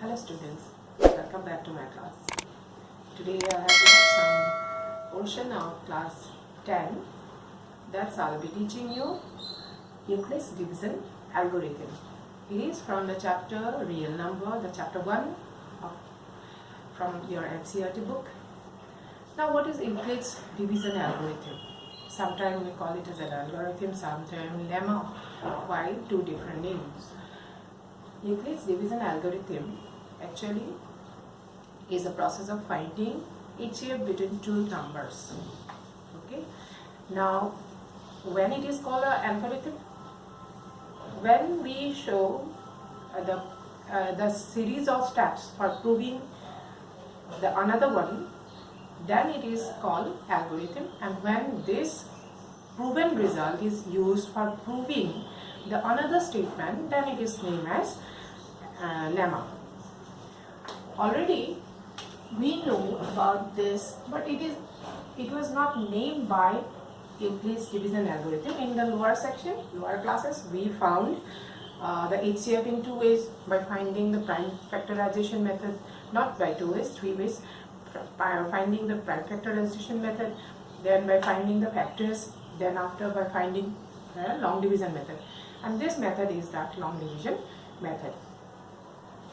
Hello students, welcome back to my class. Today I have some portion of class 10 that I'll be teaching you Euclid's division algorithm. It is from the chapter real number, the chapter 1 from your NCERT book. Now what is Euclid's division algorithm? Sometimes we call it as an algorithm, sometimes lemma. Why two different names? Euclid's division algorithm actually is a process of finding HCF between two numbers. Okay. Now, when it is called an algorithm, when we show the series of steps for proving the another one, then it is called algorithm. And when this proven result is used for proving the another statement, then it is named as lemma. Already we know about this, but it was not named by Euclid's division algorithm. In the lower section, lower classes, we found the HCF in two ways: by finding the prime factorization method, not by two ways, three ways. By finding the prime factorization method, then by finding the factors, then after by finding the long division method. And this method is that long division method.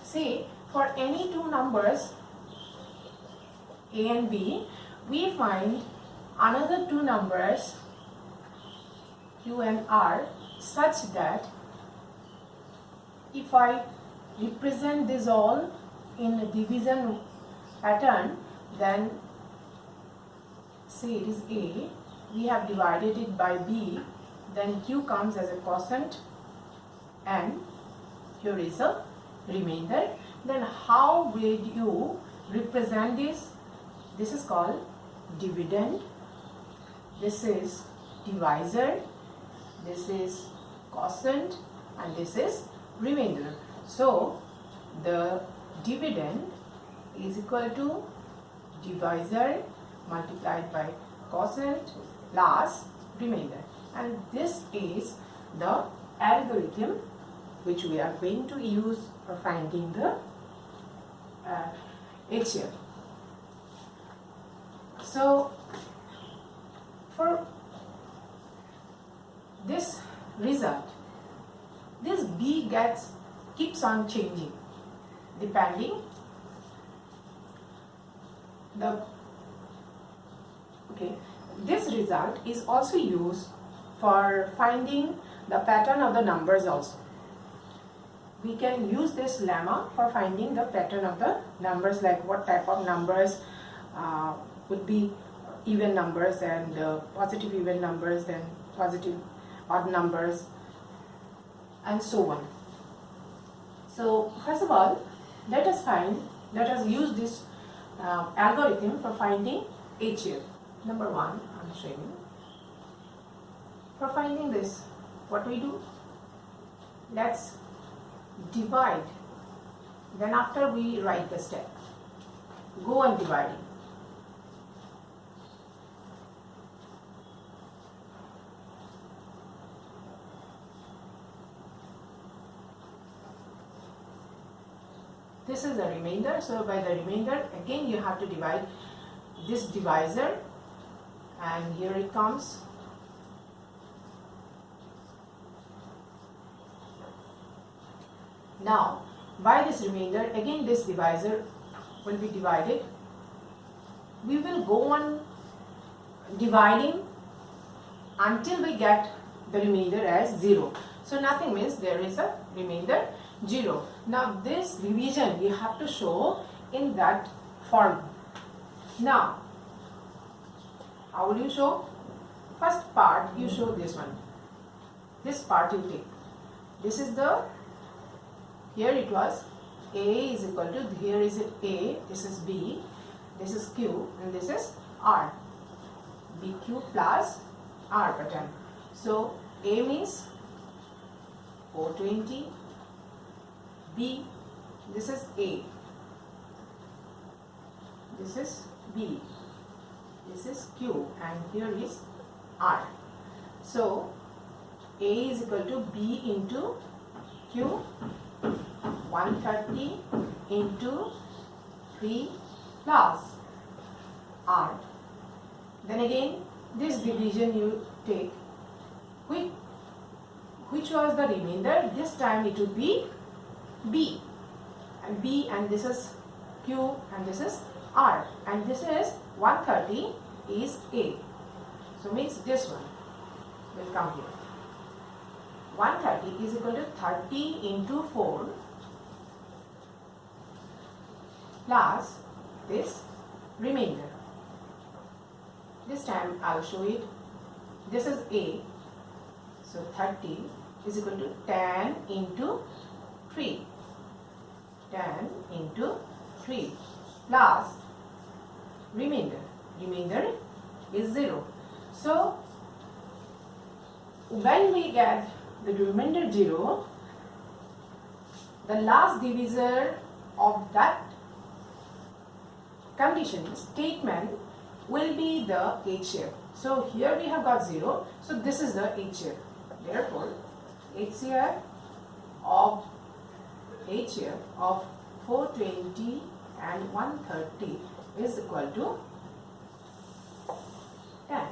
See, for any two numbers A and B, we find another two numbers Q and R such that if I represent this all in a division pattern, then say it is A, we have divided it by B, then Q comes as a quotient and here is a remainder. Then how will you represent this? This is called dividend, this is divisor, this is quotient, and this is remainder. So the dividend is equal to divisor multiplied by quotient plus remainder, and this is the algorithm which we are going to use for finding the HCF. So for this result, this B keeps on changing depending this result is also used for finding the pattern of the numbers also. We can use this lemma for finding the pattern of the numbers, like what type of numbers would be even numbers and positive even numbers and positive odd numbers and so on. So first of all, let us use this algorithm for finding HCF. Number one, I'm showing you. For finding this, what we do? Let's divide. Then after we write the step. Go on dividing. This is the remainder. So by the remainder, again you have to divide this divisor, and here it comes. Now by this remainder, again this divisor will be divided. We will go on dividing until we get the remainder as 0. So nothing means there is a remainder 0. Now this division we have to show in that form. Now how will you show? First part you show this one. This part you take. This is the, here it was A is equal to, here is A, this is B, this is Q, and this is R. BQ plus R pattern. So A means 420, B, this is A, this is B, this is Q, and here is R. So A is equal to B into Q, 130 into 3 plus r. Then again this division you take, which was the remainder. This time it would be b, and this is q, and this is r, and this is 130 is a. So means this one will come here. 130 is equal to 30 into 4 plus this remainder. This time I'll show it. This is a. So 30 is equal to 10 into 3. 10 into 3 plus remainder. Remainder is 0. So when we get the remainder 0, the last divisor of that condition statement will be the HCF. So here we have got 0. So this is the HCF. Therefore, HCF of 420 and 130 is equal to 10.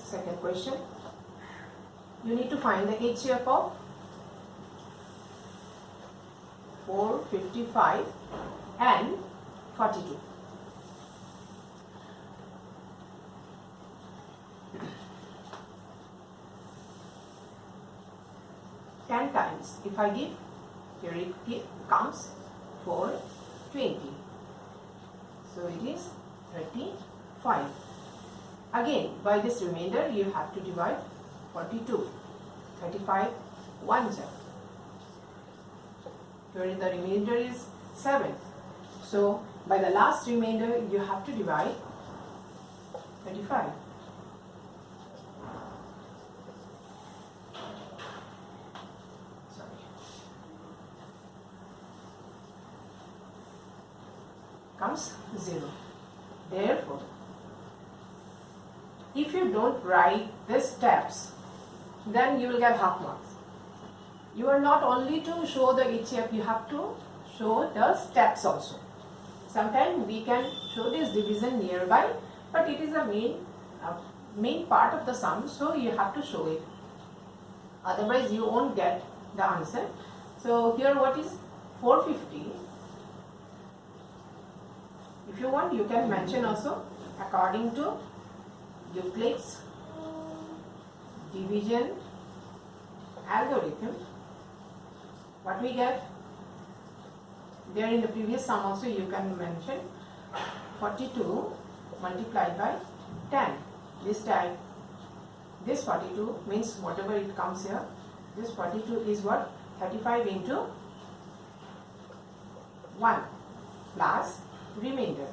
Second question. You need to find the HCF of 455 and 42. Ten times. If I give, here it comes 420. So it is 35. Again, by this remainder, you have to divide 42. 35 ones. Here the remainder is 7. So by the last remainder, you have to divide 35. Comes 0. Therefore, if you don't write these steps, then you will get half marks. You are not only to show the HCF, you have to show the steps also. Sometimes we can show this division nearby, but it is a main part of the sum, so you have to show it. Otherwise, you won't get the answer. So here, what is 450? If you want, you can mention also according to Euclid's division algorithm. What we get there in the previous sum also, you can mention 42 multiplied by 10. This time, this 42 means whatever it comes here. This 42 is what? 35 into 1 plus remainder.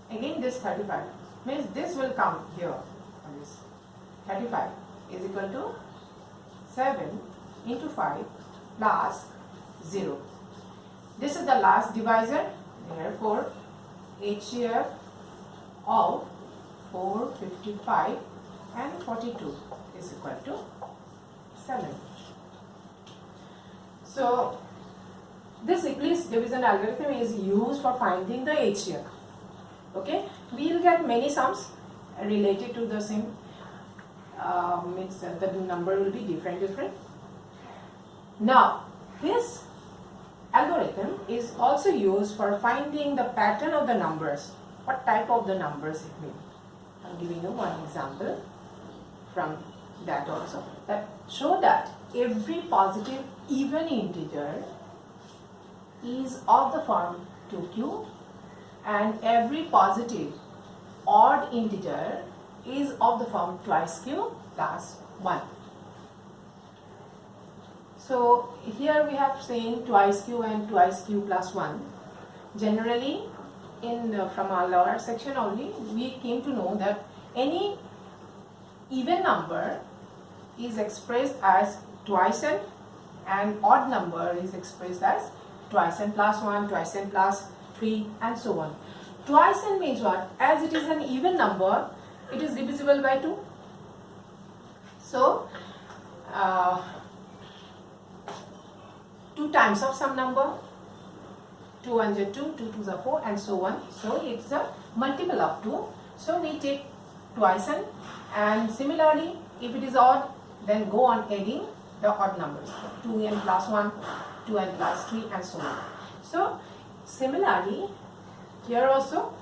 Again this 35 means this will come here. This 35 is equal to 7 into 5 plus 0. This is the last divisor. Therefore, HCF of 455 and 42 is equal to 7. So this Euclid's division algorithm is used for finding the HCF. Okay, we will get many sums related to the same. Means the number will be different. Now, this algorithm is also used for finding the pattern of the numbers. What type of the numbers it means? I'm giving you one example from that also. That show that every positive even integer is of the form 2q, and every positive odd integer is of the form twice q plus 1. So here we have seen twice q and twice q plus 1. Generally, from our lower section only, we came to know that any even number is expressed as twice n, and odd number is expressed as twice n plus 1, twice n plus 3, and so on. Twice n means what? As it is an even number, it is divisible by 2. So, 2 times of some number 2 1s are 2, 2 2s are 4, and so on. So it's a multiple of 2. So we take twice n, and similarly if it is odd, then go on adding the odd numbers, 2n plus 1, 2n plus 3, and so on. So similarly here also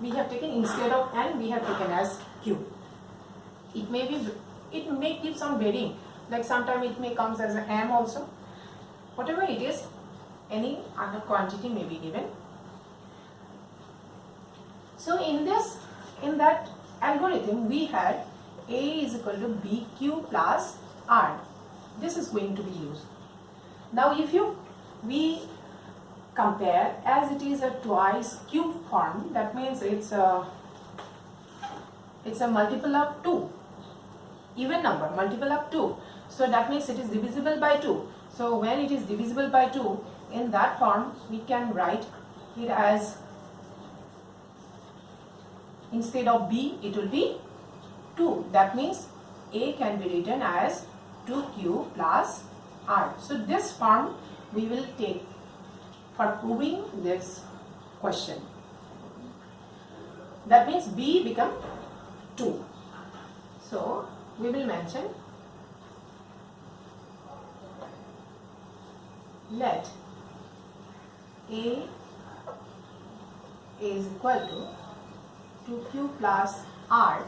we have taken, instead of n we have taken as q. It may keep some varying, like sometime it may comes as an m also. Whatever it is, any other quantity may be given. So in that algorithm we had a is equal to bq plus r. This is going to be used. Now if we compare, as it is a twice cube form, that means it's a multiple of 2, even number, multiple of 2. So that means it is divisible by 2. So when it is divisible by 2, in that form we can write it as, instead of b it will be 2. That means a can be written as 2q plus r. So this form we will take for proving this question. That means b become 2. So we will mention, let a is equal to 2q plus r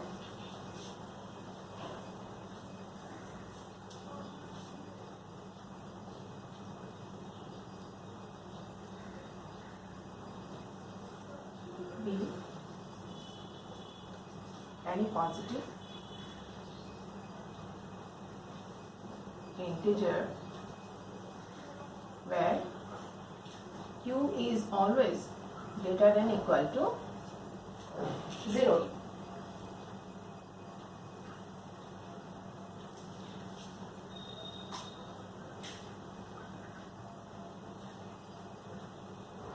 be any positive integer where q is always greater than equal to 0.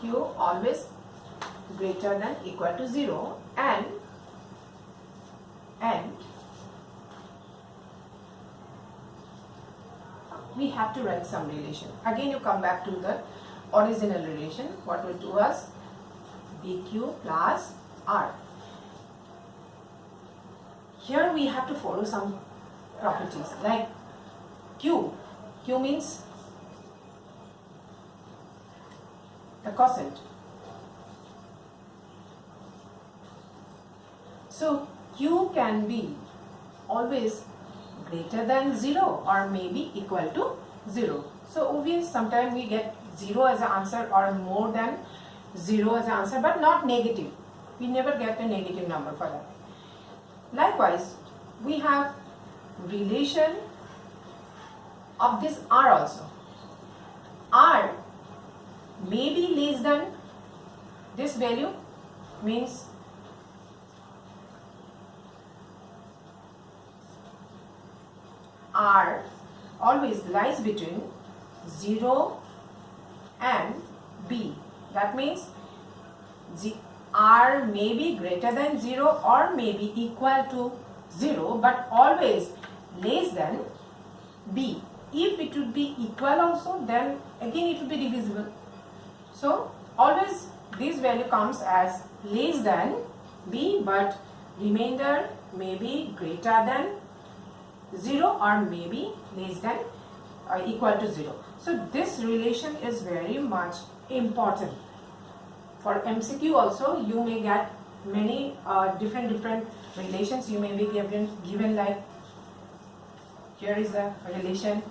Q always greater than equal to 0, and we have to write some relation. Again you come back to the original relation. What will do us? bq plus r. Here we have to follow some properties, like q means the quotient. So q can be always greater than 0 or maybe equal to 0. So obvious, sometimes we get 0 as an answer or more than 0 as an answer, but not negative. We never get a negative number for that. Likewise, we have relation of this r also. R may be less than this value, means R always lies between 0 and b. That means R may be greater than 0 or may be equal to 0, but always less than b. If it would be equal also, then again it would be divisible. So always this value comes as less than b, but remainder may be greater than 0 or maybe less than or equal to 0. So this relation is very much important. For MCQ also you may get many different relations. You may be given like, here is a relation,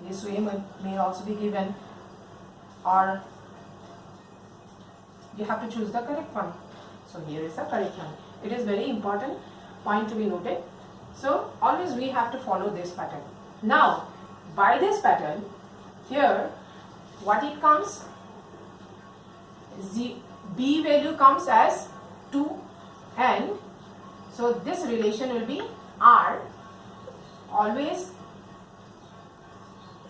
this way may also be given, or you have to choose the correct one. So here is the correct one. It is very important point to be noted. So always we have to follow this pattern. Now by this pattern, here what it comes, the b value comes as 2, and so this relation will be r always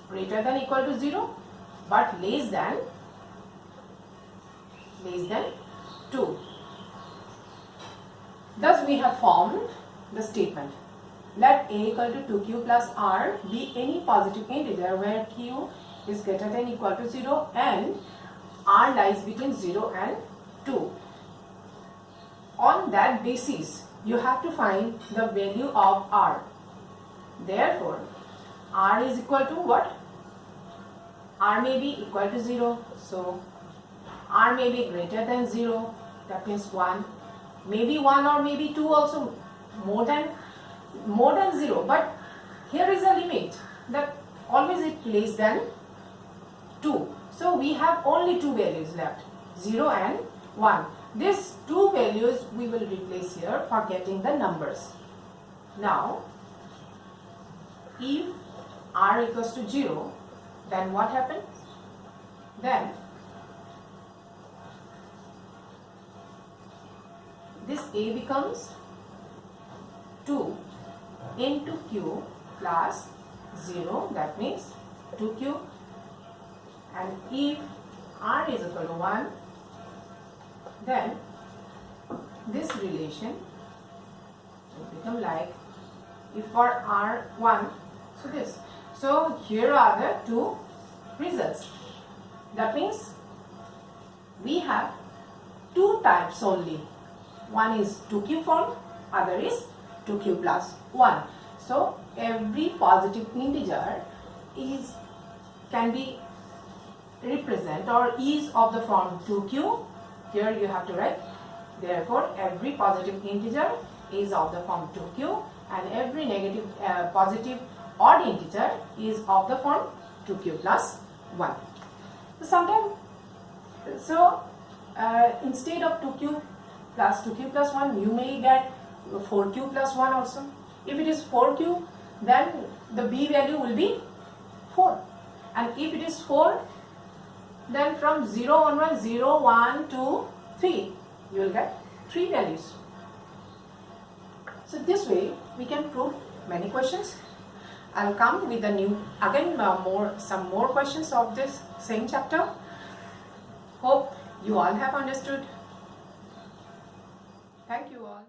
greater than equal to 0 but less than 2. Thus we have formed the statement, let a equal to 2q plus r be any positive integer where q is greater than or equal to 0 and r lies between 0 and 2. On that basis, you have to find the value of r. Therefore, r is equal to what? R may be equal to 0. So, r may be greater than 0. That means 1. Maybe 1 or maybe 2 also. More than 0. But here is a limit that always it less than 2. So, we have only two values left, 0 and 1. These two values we will replace here for getting the numbers. Now, if r equals to 0, then what happens? Then this a becomes 2 into q plus 0, that means 2q, and if r is equal to 1, then this relation will become like, if for r1, so this. So here are the two results. That means we have two types only. One is 2q form, other is 2q plus 1. So every positive integer can be represent or is of the form 2q. Here you have to write, therefore every positive integer is of the form 2q and every negative positive odd integer is of the form 2q plus 1. So sometimes, instead of 2q plus 1, you may get 4q plus 1 also. If it is 4q, then the b value will be 4. And if it is 4, then from 0 onwards, 0, 1, 2, 3, you will get 3 values. So this way we can prove many questions. I'll come with a new, again some more questions of this same chapter. Hope you all have understood. Thank you all.